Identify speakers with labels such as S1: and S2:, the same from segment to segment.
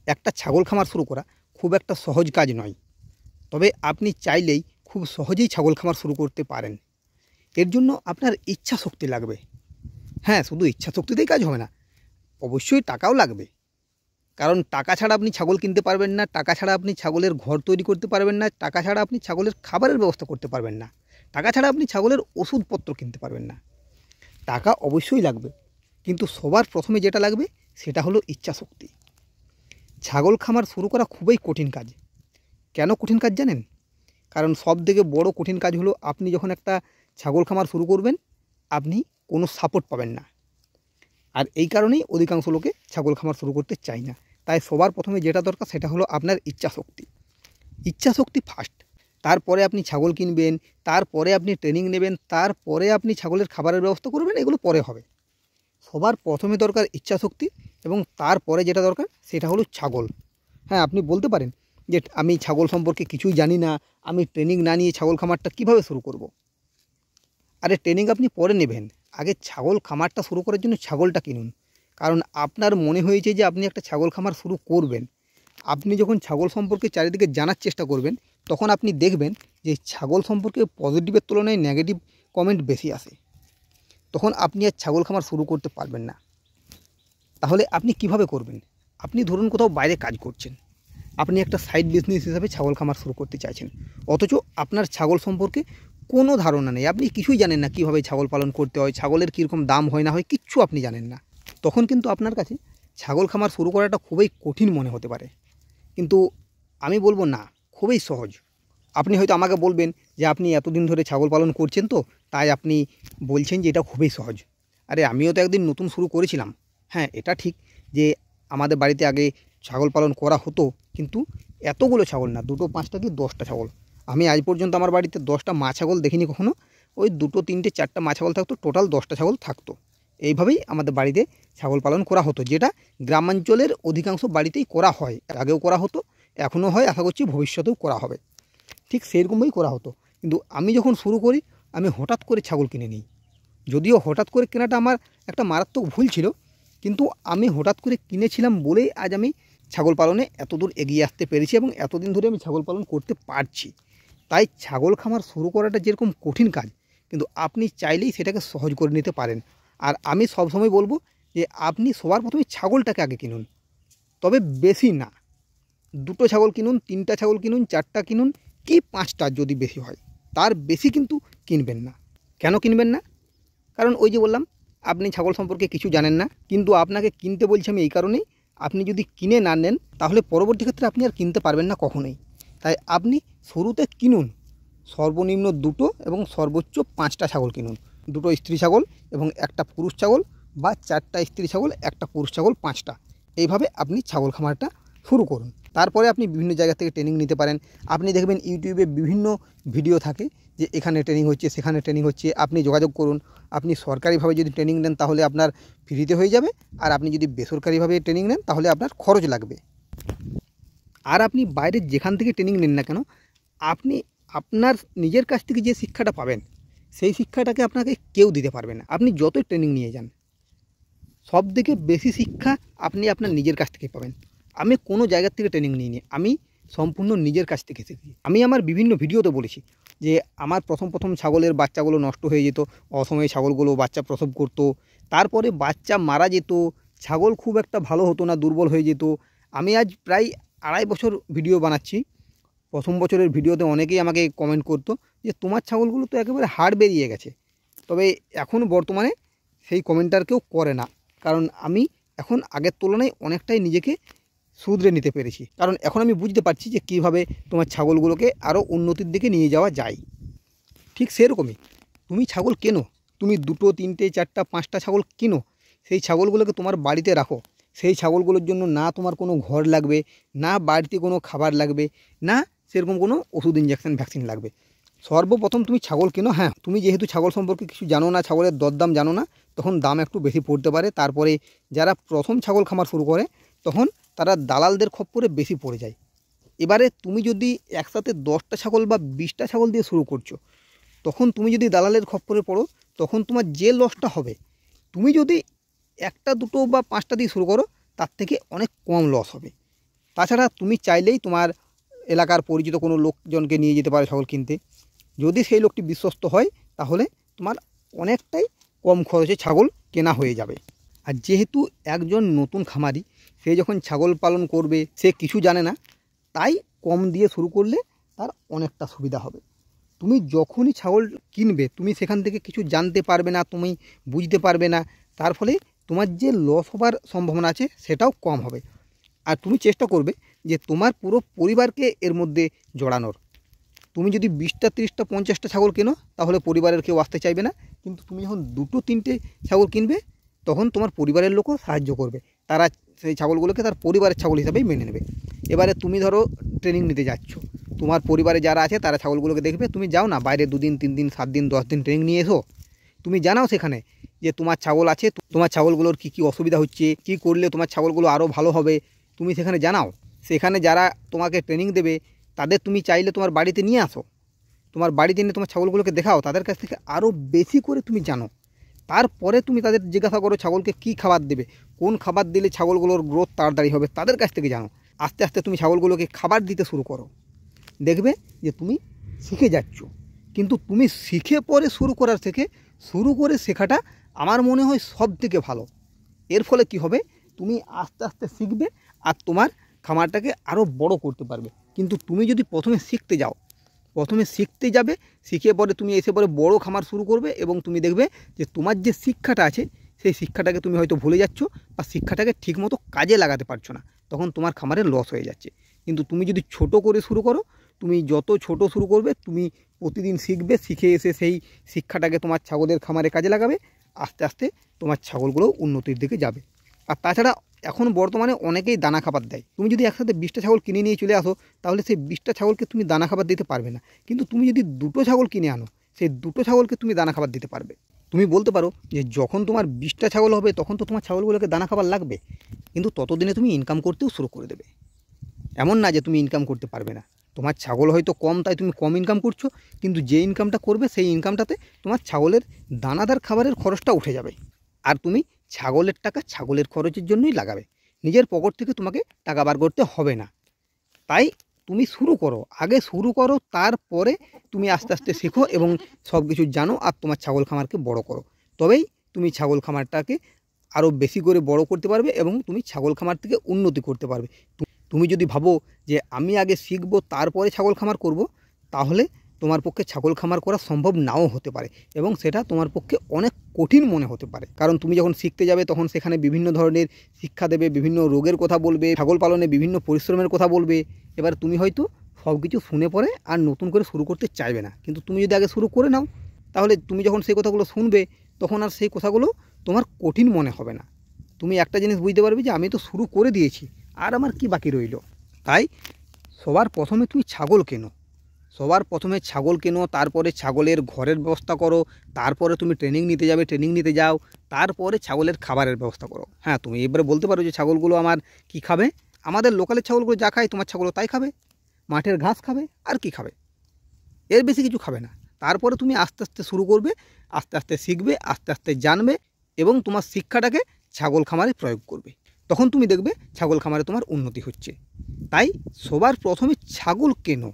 S1: একটা ছাগল খামার শুরু করা খুব একটা সহজ কাজ নয়, তবে আপনি চাইলেই খুব সহজেই ছাগল খামার শুরু করতে পারেন। এর জন্য আপনার ইচ্ছা শক্তি লাগবে। হ্যাঁ, শুধু ইচ্ছা শক্তিতেই কাজ হবে না, অবশ্যই টাকাও লাগবে। কারণ টাকা ছাড়া আপনি ছাগল কিনতে পারবেন না, টাকা ছাড়া আপনি ছাগলের ঘর তৈরি করতে পারবেন না, টাকা ছাড়া আপনি ছাগলের খাবারের ব্যবস্থা করতে পারবেন না, টাকা ছাড়া আপনি ছাগলের ওষুধপত্র কিনতে পারবেন না। টাকা অবশ্যই লাগবে, কিন্তু সবার প্রথমে যেটা লাগবে সেটা হলো ইচ্ছা শক্তি। ছাগল খামার শুরু করা খুবই কঠিন কাজ। কেন কঠিন কাজ জানেন? কারণ সবথেকে বড় কঠিন কাজ হলো আপনি যখন একটা ছাগল খামার শুরু করবেন, আপনি কোনো সাপোর্ট পাবেন না। আর এই কারণেই অধিকাংশ লোকে ছাগল খামার শুরু করতে চায় না। তাই সবার প্রথমে যেটা দরকার সেটা হলো আপনার ইচ্ছা শক্তি। ইচ্ছা শক্তি ফার্স্ট, তারপরে আপনি ছাগল কিনবেন, তারপরে আপনি ট্রেনিং নেবেন, তারপরে আপনি ছাগলের খাবারের ব্যবস্থা করবেন, এগুলো পরে হবে। সবার প্রথমে দরকার ইচ্ছা শক্তি, এবং তারপরে যেটা দরকার সেটা হলো ছাগল। হ্যাঁ, আপনি বলতে পারেন যে আমি ছাগল সম্পর্কে কিছুই জানি না, আমি ট্রেনিং না নিয়ে ছাগল খামারটা কীভাবে শুরু করব। আরে ট্রেনিং আপনি পরে নেবেন, আগে ছাগল খামারটা শুরু করার জন্য ছাগলটা কিনুন। কারণ আপনার মনে হয়েছে যে আপনি একটা ছাগল খামার শুরু করবেন, আপনি যখন ছাগল সম্পর্কে চারিদিকে জানার চেষ্টা করবেন, তখন আপনি দেখবেন যে ছাগল সম্পর্কে পজিটিভের তুলনায় নেগেটিভ কমেন্ট বেশি আসে। তখন আপনি আর ছাগল খামার শুরু করতে পারবেন না। তাহলে আপনি কিভাবে করবেন? আপনি ধরুন কোথাও বাইরে কাজ করছেন, আপনি একটা সাইড বিজনেস হিসাবে ছাগল খামার শুরু করতে চাইছেন, অথচ আপনার ছাগল সম্পর্কে কোনো ধারণা নেই, আপনি কিছুই জানেন না কীভাবে ছাগল পালন করতে হয়, ছাগলের কীরকম দাম হয় না হয়, কিচ্ছু আপনি জানেন না। তখন কিন্তু আপনার কাছে ছাগল খামার শুরু করাটা খুবই কঠিন মনে হতে পারে। কিন্তু আমি বলবো না, খুবই সহজ। আপনি হয়তো আমাকে বলবেন যে আপনি এতদিন ধরে ছাগল পালন করছেন, তো তাই আপনি বলছেন যে এটা খুবই সহজ। আরে আমিও তো একদিন নতুন শুরু করেছিলাম। হ্যাঁ, এটা ঠিক যে আমাদের বাড়িতে আগে ছাগল পালন করা হতো, কিন্তু এতগুলো ছাগল না, 2, 5টা কি 10টা ছাগল। আমি আজ পর্যন্ত আমার বাড়িতে 10টা মা ছাগল দেখিনি কখনো। ওই 2, 3, 4টা মা ছাগল থাকতো, টোটাল 10টা ছাগল থাকতো। এইভাবেই আমাদের বাড়িতে ছাগল পালন করা হতো, যেটা গ্রামাঞ্চলের অধিকাংশ বাড়িতেই করা হয়। আগেও করা হতো, এখনও হয়, আশা করছি ভবিষ্যতেও করা হবে। ঠিক সেরকমই করা হতো। কিন্তু আমি যখন শুরু করি, আমি হঠাৎ করে ছাগল কিনে নিই। যদিও হঠাৎ করে কেনাটা আমার একটা মারাত্মক ভুল ছিল, কিন্তু আমি হঠাৎ করে কিনেছিলাম বলেই আজ আমি ছাগল পালনে এতদূর এগিয়ে আসতে পেরেছি, এবং এতদিন ধরে আমি ছাগল পালন করতে পারছি। তাই ছাগল খামার শুরু করাটা যেরকম কঠিন কাজ, কিন্তু আপনি চাইলেই সেটাকে সহজ করে নিতে পারেন। আর আমি সবসময় বলবো যে আপনি সবার প্রথমে ছাগলটাকে আগে কিনুন, তবে বেশি না। 2টো ছাগল কিনুন, 3টা ছাগল কিনুন, 4টা কিনুন, কি 5টা যদি বেশি হয়, তার বেশি কিন্তু কিনবেন না। কেন কিনবেন না? কারণ ওই যে বললাম, আপনি ছাগল সম্পর্কে কিছু জানেন না। কিন্তু আপনাকে কিনতে বলছি আমি এই কারণেই, আপনি যদি কিনে না নেন তাহলে পরবর্তী ক্ষেত্রে আপনি আর কিনতে পারবেন না কখনোই। তাই আপনি শুরুতে কিনুন সর্বনিম্ন 2টো এবং সর্বোচ্চ 5টা ছাগল কিনুন। 2টো স্ত্রী ছাগল এবং একটা পুরুষ ছাগল, বা 4টা স্ত্রী ছাগল, একটা পুরুষ ছাগল, 5টা। এইভাবে আপনি ছাগল খামারটা শুরু করুন। তারপরে আপনি বিভিন্ন জায়গা থেকে ট্রেনিং নিতে পারেন। আপনি দেখবেন ইউটিউবে বিভিন্ন ভিডিও থাকে যে এখানে ট্রেনিং হচ্ছে, সেখানে ট্রেনিং হচ্ছে, আপনি যোগাযোগ করুন। আপনি সরকারিভাবে যদি ট্রেনিং নেন তাহলে আপনার ফ্রিতে হয়ে যাবে, আর আপনি যদি বেসরকারিভাবে ট্রেনিং নেন তাহলে আপনার খরচ লাগবে। আর আপনি বাইরে যেখান থেকে ট্রেনিং নেন না কেন, আপনি আপনার নিজের কাছ থেকে যে শিক্ষাটা পাবেন, সেই শিক্ষাটাকে আপনাকে কেউ দিতে পারবে না। আপনি যতই ট্রেনিং নিয়ে যান, সবথেকে বেশি শিক্ষা আপনি আপনার নিজের কাছ থেকে পাবেন। আমি কোনো জায়গার থেকে ট্রেনিং নিইনি, আমি সম্পূর্ণ নিজের কাছ থেকে শিখি। আমি আমার বিভিন্ন ভিডিওতে বলেছি যে আমার প্রথম ছাগলের বাচ্চাগুলো নষ্ট হয়ে যেত, অসময়ে ছাগলগুলো বাচ্চা প্রসব করতো, তারপরে বাচ্চা মারা যেত, ছাগল খুব একটা ভালো হতো না, দুর্বল হয়ে যেত। আমি আজ প্রায় 2.5 বছর ভিডিও বানাচ্ছি। প্রথম বছরের ভিডিওতে অনেকেই আমাকে কমেন্ট করতো যে তোমার ছাগলগুলো তো একেবারে হাড় বেরিয়ে গেছে। তবে এখন বর্তমানে সেই কমেন্ট আর কেউ করে না, কারণ আমি এখন আগের তুলনায় অনেকটাই নিজেকে শুধরে নিতে পেরেছি। কারণ এখন আমি বুঝতে পারছি যে কীভাবে তোমার ছাগলগুলোকে আরও উন্নতির দিকে নিয়ে যাওয়া যায়। ঠিক সেরকমই তুমি ছাগল কেনো, তুমি 2টো, 3টে, 4টা, 5টা ছাগল কিনো, সেই ছাগলগুলোকে তোমার বাড়িতে রাখো। সেই ছাগলগুলোর জন্য না তোমার কোনো ঘর লাগবে, না বাড়িতে কোনো খাবার লাগবে, না সেরকম কোনো ওষুধ, ইঞ্জেকশন, ভ্যাকসিন লাগবে। সর্বপ্রথম তুমি ছাগল কেনো। হ্যাঁ, তুমি যেহেতু ছাগল সম্পর্কে কিছু জানো না, ছাগলের দরদাম জানো না, তখন দাম একটু বেশি পড়তে পারে। তারপরে যারা প্রথম ছাগল খামার শুরু করে, তখন তারা দালালদের খপ্পরে বেশি পড়ে যায়। এবারে তুমি যদি একসাথে 10টা ছাগল বা 20টা ছাগল দিয়ে শুরু করছো, তখন তুমি যদি দালালের খপ্পরে পড়ো, তখন তোমার যে লসটা হবে, তুমি যদি 1টা, 2টো বা 5টা দিয়ে শুরু করো, তার থেকে অনেক কম লস হবে। তাছাড়া তুমি চাইলেই তোমার এলাকার পরিচিত কোনো লোকজনকে নিয়ে যেতে পারো ছাগল কিনতে। যদি সেই লোকটি বিশ্বস্ত হয় তাহলে তোমার অনেকটাই কম খরচে ছাগল কেনা হয়ে যাবে। আর যেহেতু একজন নতুন খামারি, সে যখন ছাগল পালন করবে, সে কিছু জানে না, তাই কম দিয়ে শুরু করলে তার অনেকটা সুবিধা হবে। তুমি যখনই ছাগল কিনবে তুমি সেখান থেকে কিছু জানতে পারবে না, তুমি বুঝতে পারবে না, তার ফলে তোমার যে লস হবার সম্ভাবনা আছে সেটাও কম হবে। আর তুমি চেষ্টা করবে যে তোমার পুরো পরিবারকে এর মধ্যে জড়ানোর। তুমি যদি 20টা 30টা 50টা ছাগল কেনো তাহলে পরিবারের কেউ আসতে চাইবে না, কিন্তু তুমি যখন 2টো 3টে ছাগল কিনবে তখন তোমার পরিবারের লোকও সাহায্য করবে, তারা সেই ছাগলগুলোকে তার পরিবারের ছাগল হিসাবেই মেনে নেবে। এবারে তুমি ধরো ট্রেনিং নিতে যাচ্ছ, তোমার পরিবারে যারা আছে তারা ছাগলগুলোকে দেখবে, তুমি যাও না বাইরে 2 দিন 3 দিন 7 দিন 10 দিন ট্রেনিং নিয়ে এসো, তুমি জানাও সেখানে যে তোমার ছাগল আছে, তোমার ছাগলগুলোর কী কী অসুবিধা হচ্ছে, কী করলে তোমার ছাগলগুলো আরও ভালো হবে, তুমি সেখানে জানাও। সেখানে যারা তোমাকে ট্রেনিং দেবে তাদের তুমি চাইলে তোমার বাড়িতে নিয়ে আসো, তোমার বাড়িতে নিয়ে তোমার ছাগলগুলোকে দেখাও, তাদের কাছ থেকে আরও বেশি করে তুমি জানো। তারপরে তুমি তাদের জিজ্ঞাসা করো ছাগলকে কী খাবার দেবে, কোন খাবার দিলে ছাগলগুলোর গ্রোথ তাড়াতাড়ি হবে, তাদের কাছ থেকে জানো। আস্তে আস্তে তুমি ছাগলগুলোকে খাবার দিতে শুরু করো, দেখবে যে তুমি শিখে যাচ্ছ। কিন্তু তুমি শিখে পরে শুরু করার থেকে শুরু করে শেখাটা আমার মনে হয় সব থেকে ভালো। এর ফলে কি হবে, তুমি আস্তে আস্তে শিখবে আর তোমার খামারটাকে আরও বড় করতে পারবে। কিন্তু তুমি যদি প্রথমে শিখতে যাও, প্রথমে শিখতে যাবে, শিখে পরে তুমি এসে পরে বড় খামার শুরু করবে এবং তুমি দেখবে যে তোমার যে শিক্ষাটা আছে সেই শিক্ষাটাকে তুমি হয়তো ভুলে যাচ্ছ বা শিক্ষাটাকে ঠিকমতো কাজে লাগাতে পারছো না, তখন তোমার খামারে লস হয়ে যাচ্ছে। কিন্তু তুমি যদি ছোট করে শুরু করো, তুমি যত ছোট শুরু করবে তুমি প্রতিদিন শিখবে, শিখে এসে সেই শিক্ষাটাকে তোমার ছাগলের খামারে কাজে লাগাবে, আস্তে আস্তে তোমার ছাগলগুলো উন্নতির দিকে যাবে। আর তাছাড়া এখন বর্তমানে অনেকেই দানা খাবার দেয়, তুমি যদি একসাথে 20টা ছাগল কিনে নিয়ে চলে আসো তাহলে সেই 20টা ছাগলকে তুমি দানা খাবার দিতে পারবে না। কিন্তু তুমি যদি 2টো ছাগল কিনে আনো, সেই 2টো ছাগলকে তুমি দানা খাবার দিতে পারবে। তুমি বলতে পারো যে যখন তোমার 20টা ছাগল হবে তখন তো তোমার ছাগলগুলোকে দানা খাবার লাগবে, কিন্তু ততদিনে তুমি ইনকাম করতেও শুরু করে দেবে। এমন না যে তুমি ইনকাম করতে পারবে না, তোমার ছাগল হয়তো কম তাই তুমি কম ইনকাম করছো, কিন্তু যে ইনকামটা করবে সেই ইনকামটাতে তোমার ছাগলের দানাদার খাবারের খরচটা উঠে যাবে। আর তুমি ছাগলের টাকা ছাগলের খরচের জন্যই লাগাবে, নিজের পকেট থেকে তোমাকে টাকা বার করতে হবে না। তাই তুমি শুরু করো, আগে শুরু করো, তারপরে তুমি আস্তে আস্তে শেখো এবং সব কিছু জানো আর তোমার ছাগল খামারকে বড় করো। তবেই তুমি ছাগল খামারটাকে আরও বেশি করে বড় করতে পারবে এবং তুমি ছাগল খামার থেকে উন্নতি করতে পারবে। তুমি যদি ভাবো যে আমি আগে শিখবো তারপরে ছাগল খামার করব, তাহলে তোমার পক্ষে ছাগল খামার করা সম্ভব নাও হতে পারে এবং সেটা তোমার পক্ষে অনেক কঠিন মনে হতে পারে। কারণ তুমি যখন শিখতে যাবে তখন সেখানে বিভিন্ন ধরনের শিক্ষা দেবে, বিভিন্ন রোগের কথা বলবে, ছাগল পালনে বিভিন্ন পরিশ্রমের কথা বলবে। এবার তুমি হয়তো সব কিছু শুনে পরে আর নতুন করে শুরু করতে চাইবে না, কিন্তু তুমি যদি আগে শুরু করে নাও তাহলে তুমি যখন সেই কথাগুলো শুনবে তখন আর সেই কথাগুলো তোমার কঠিন মনে হবে না। তুমি একটা জিনিস বুঝতে পারবে যে আমি তো শুরু করে দিয়েছি, আর আমার কি বাকি রইল। তাই সবার প্রথমে তুমি ছাগল কেনো, সবার প্রথমে ছাগল কেনো, তারপরে ছাগলের ঘরের ব্যবস্থা করো, তারপরে তুমি ট্রেনিং নিতে যাবে, ট্রেনিং নিতে যাও, তারপরে ছাগলের খাবারের ব্যবস্থা করো। হ্যাঁ, তুমি এবারে বলতে পারো যে ছাগলগুলো আমার কি খাবে, আমাদের লোকালের ছাগলগুলো যা খায় তোমার ছাগলও তাই খাবে, মাঠের ঘাস খাবে, আর কি খাবে, এর বেশি কিছু খাবে না। তারপরে তুমি আস্তে আস্তে শুরু করবে, আস্তে আস্তে শিখবে, আস্তে আস্তে জানবে এবং তোমার শিক্ষাটাকে ছাগল খামারে প্রয়োগ করবে। তখন তুমি দেখবে ছাগল খামারে তোমার উন্নতি হচ্ছে। তাই সবার প্রথমে ছাগল কেনো,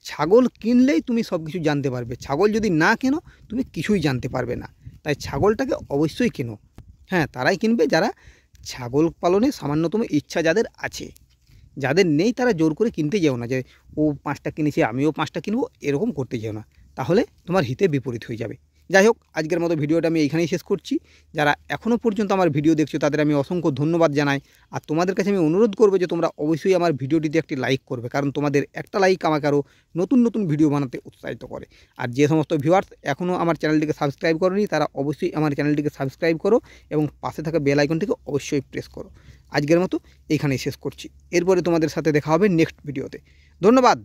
S1: ছাগল কিনলেই তুমি সব কিছু জানতে পারবে, ছাগল যদি না কেনো তুমি কিছুই জানতে পারবে না। তাই ছাগলটাকে অবশ্যই কেনো। হ্যাঁ, তারাই কিনবে যারা ছাগল পালনে সামান্যতম ইচ্ছা যাদের আছে, যাদের নেই তারা জোর করে কিনতে যেও না যে ও 5টা কিনেছে আমিও 5টা কিনবো, এরকম করতে যেও না, তাহলে তোমার হিতে বিপরীত হয়ে যাবে। যাই হোক, আজকের মতো ভিডিওটা আমি এইখানেই শেষ করছি। যারা এখনও পর্যন্ত আমার ভিডিও দেখছো তাদের আমি অসংখ্য ধন্যবাদ জানাই। আর তোমাদের কাছে আমি অনুরোধ করবো যে তোমরা অবশ্যই আমার ভিডিওটিতে একটি লাইক করবে, কারণ তোমাদের একটা লাইক আমাকে আরও নতুন নতুন ভিডিও বানাতে উৎসাহিত করে। আর যে সমস্ত ভিউয়ার্স এখনও আমার চ্যানেলটিকে সাবস্ক্রাইব করোনি তারা অবশ্যই আমার চ্যানেলটিকে সাবস্ক্রাইব করো এবং পাশে থাকা বেল আইকনটিকে অবশ্যই প্রেস করো। আজকের মতো এইখানেই শেষ করছি, এরপরে তোমাদের সাথে দেখা হবে নেক্সট ভিডিওতে। ধন্যবাদ।